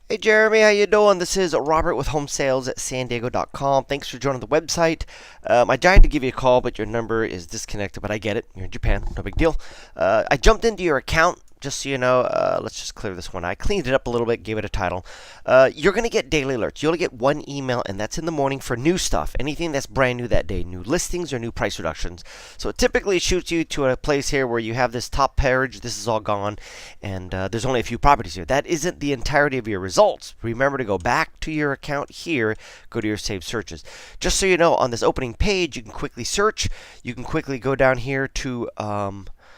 Hey Jeremy, how you doing? This is Robert with Home Sales at SanDiego.com. Thanks for joining the website. I tried to give you a call, but your number is disconnected. But I get it. You're in Japan, no big deal. I jumped into your account just so you know. Let's just clear this one. I cleaned it up a little bit, gave it a title. You're gonna get daily alerts. You'll get one email, and that's in the morning for new stuff. Anything that's brand new that day, new listings or new price reductions. So it typically shoots you to a place here where you have this top page. This is all gone, and there's only a few properties here. That isn't the entirety of your results. Remember to go back to your account here, go to your saved searches. Just so you know, on this opening page, you can quickly search. You can quickly go down here to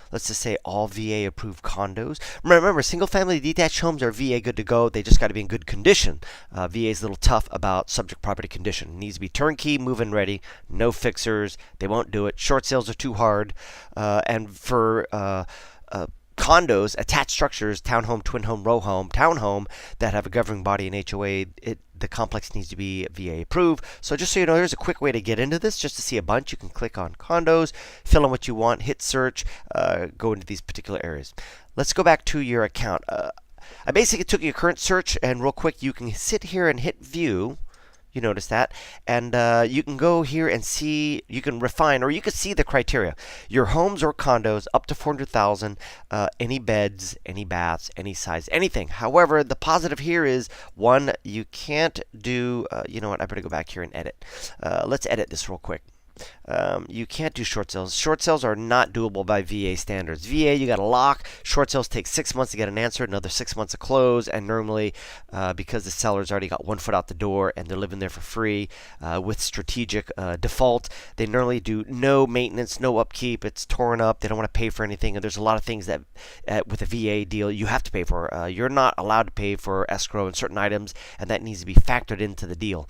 let's just say all VA approved condos. Remember, single family detached homes are VA good to go. They just got to be in good condition. VA is a little tough about subject property condition. It needs to be turnkey, move in ready, no fixers. They won't do it. Short sales are too hard. And for condos, attached structures, townhome, twin home, row home, townhome that have a governing body in HOA, the complex needs to be VA approved. So just so you know, here's a quick way to get into this. Just to see a bunch, you can click on condos, fill in what you want, hit search, go into these particular areas. Let's go back to your account. I basically took your current search, and real quick, you can sit here and hit view. You notice that, and you can go here and see. You can refine, or you can see the criteria. Your homes or condos up to 400,000, any beds, any baths, any size, anything. However, the positive here is one, you can't do. You know what? I better go back here and edit. Let's edit this real quick. You can't do short sales. Short sales are not doable by VA standards. VA, you got to lock. Short sales take 6 months to get an answer, another 6 months to close, and normally, because the seller's already got 1 foot out the door and they're living there for free with strategic default, they normally do no maintenance, no upkeep. It's torn up. They don't want to pay for anything, and there's a lot of things that with a VA deal you have to pay for. You're not allowed to pay for escrow and certain items, and that needs to be factored into the deal.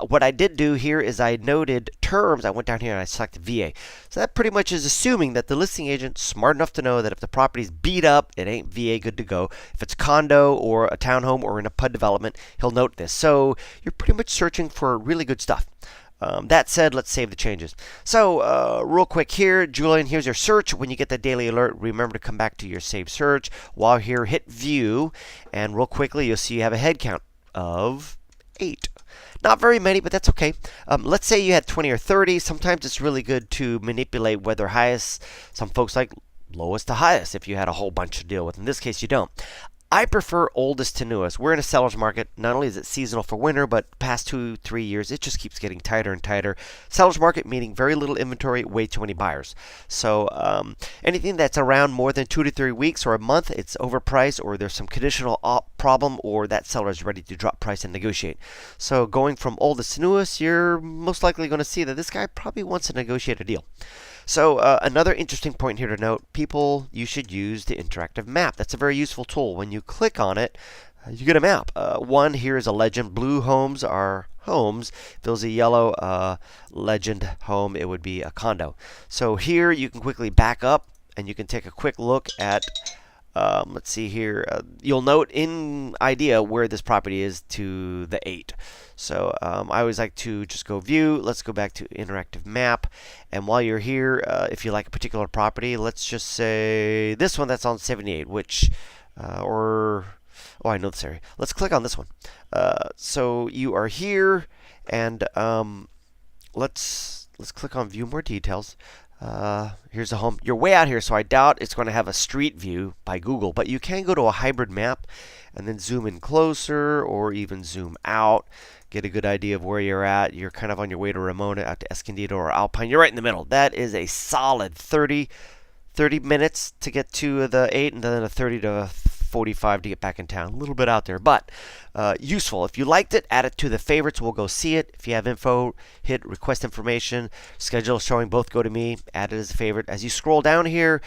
What I did do here is I noted terms. I went down here and I selected VA. So that pretty much is assuming that the listing agent's smart enough to know that if the property's beat up, it ain't VA good to go. If it's condo or a townhome or in a PUD development, he'll note this. So you're pretty much searching for really good stuff. That said, let's save the changes. So real quick here, Julian, here's your search. When you get the daily alert, remember to come back to your saved search. While here, hit view, and real quickly, you'll see you have a head count of 8. Not very many, but that's okay. Let's say you had 20 or 30. Sometimes it's really good to manipulate whether highest. Some folks like lowest to highest if you had a whole bunch to deal with. In this case, you don't. I prefer oldest to newest. We're in a seller's market. Not only is it seasonal for winter, but past 2-3 years, it just keeps getting tighter and tighter. Seller's market meaning very little inventory, way too many buyers. So anything that's around more than 2 to 3 weeks or a month, it's overpriced, or there's some conditional problem, or that seller is ready to drop price and negotiate. So going from oldest to newest, you're most likely going to see that this guy probably wants to negotiate a deal. So another interesting point here to note, people, you should use the interactive map. That's a very useful tool. When you click on it, you get a map. One here is a legend. Blue homes are homes. If there was a yellow legend home, it would be a condo. So here you can quickly back up and you can take a quick look at let's see here. You'll note in idea where this property is to the 8. So I always like to just go view. Let's go back to interactive map. And while you're here, if you like a particular property, let's just say this one that's on 78, which, oh, I know this area. Let's click on this one. So you are here, and let's click on view more details. Here's the home. You're way out here, so I doubt it's going to have a street view by Google, but you can go to a hybrid map and then zoom in closer or even zoom out, get a good idea of where you're at. You're kind of on your way to Ramona, out to Escondido or Alpine. You're right in the middle. That is a solid 30 minutes to get to the 8, and then a 30 to 45 to get back in town. A little bit out there, but useful. If you liked it, add it to the favorites. We'll go see it. If you have info, hit request information. Schedule showing both go to me. Add it as a favorite. As you scroll down here,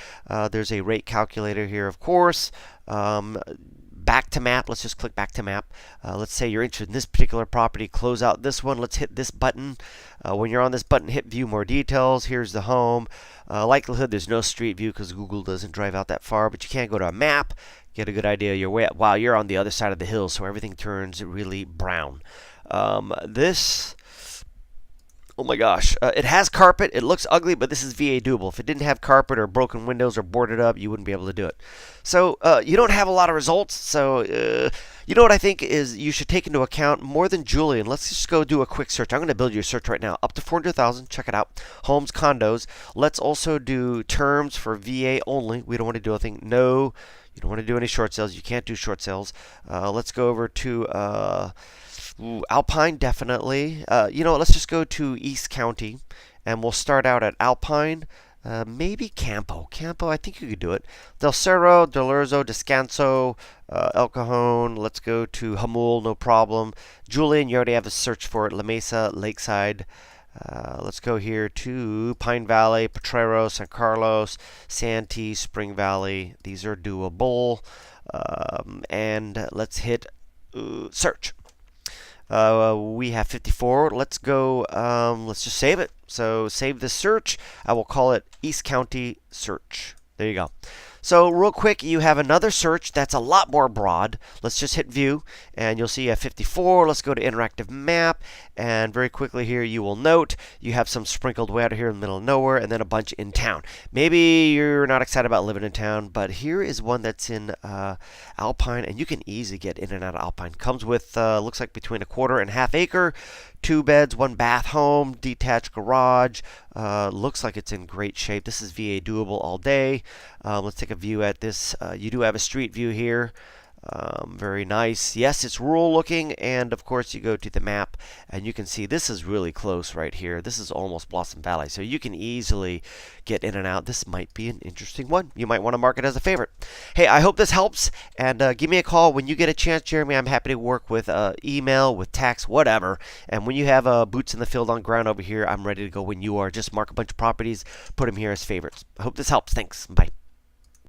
there's a rate calculator here, of course. Back to map. Let's just click back to map. Let's say you're interested in this particular property. Close out this one. Let's hit this button. When you're on this button, hit view more details. Here's the home. Likelihood there's no street view because Google doesn't drive out that far, but you can go to a map, get a good idea of your way. Wow, you're on the other side of the hill, so everything turns really brown. This Oh my gosh. It has carpet. It looks ugly, but this is VA doable. If it didn't have carpet or broken windows or boarded up, you wouldn't be able to do it. So you don't have a lot of results. So you know what I think is you should take into account more than Julian. Let's just go do a quick search. I'm going to build you a search right now. Up to 400,000. Check it out. Homes, condos. Let's also do terms for VA only. We don't want to do anything. No. You don't want to do any short sales. You can't do short sales. Let's go over to Alpine, definitely. Let's just go to East County, and we'll start out at Alpine. Maybe Campo. Campo, I think you could do it. Del Cerro, Del Urzo, Descanso, El Cajon. Let's go to Hamul, no problem. Julian, you already have a search for it. La Mesa, Lakeside. Let's go here to Pine Valley, Potrero, San Carlos, Santee, Spring Valley. These are doable. And let's hit search. We have 54. Let's go. Let's just save it. So save this search. I will call it East County Search. There you go. So real quick, you have another search that's a lot more broad. Let's just hit view, and you'll see you have 54. Let's go to interactive map, and very quickly here you will note you have some sprinkled way out here in the middle of nowhere, and then a bunch in town. Maybe you're not excited about living in town, but here is one that's in Alpine, and you can easily get in and out of Alpine. Comes with looks like between a quarter and half acre. 2 beds, 1 bath home, detached garage. Looks like it's in great shape. This is VA doable all day. Let's take a view at this. You do have a street view here. Very nice. Yes, it's rural looking, and of course you go to the map and you can see this is really close right here. This is almost Blossom Valley, so you can easily get in and out. This might be an interesting one. You might want to mark it as a favorite. Hey, I hope this helps, and give me a call when you get a chance, Jeremy. I'm happy to work with email, with text, whatever. And when you have boots in the field on ground over here, I'm ready to go when you are. Just mark a bunch of properties, put them here as favorites. I hope this helps. Thanks. Bye.